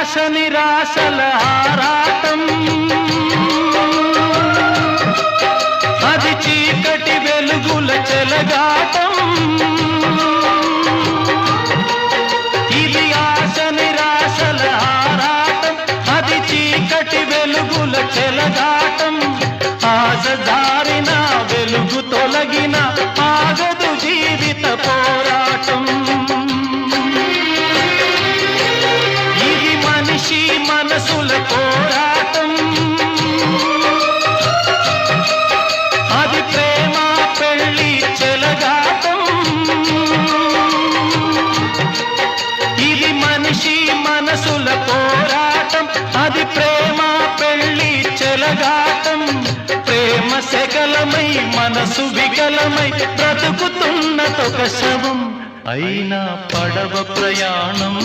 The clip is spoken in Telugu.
ఆశ నిరాశల ఆరాటం, అది చీకటి వెలుగుల చెలగాటం. ఇది ఆశ నిరాశల ఆరాటం, అది చీకటి వెలుగుల చెలగాటం. ఆశ జారిన వెలుగు తొలగిన ఆగదు జీవిత పోరాటం. ఇది మనిషి మనసుల పోరాటం, అది ప్రేమ పెళ్లి చెలగాటం. ఇది మనిషి మనసుల పోరాటం, అది ప్రేమ పెళ్లి చెలగాటం. ప్రేమ శకలమై మనసు వికలమై బ్రతుకుతున్నదొక శవం, అయినా పడవ ప్రయాణం.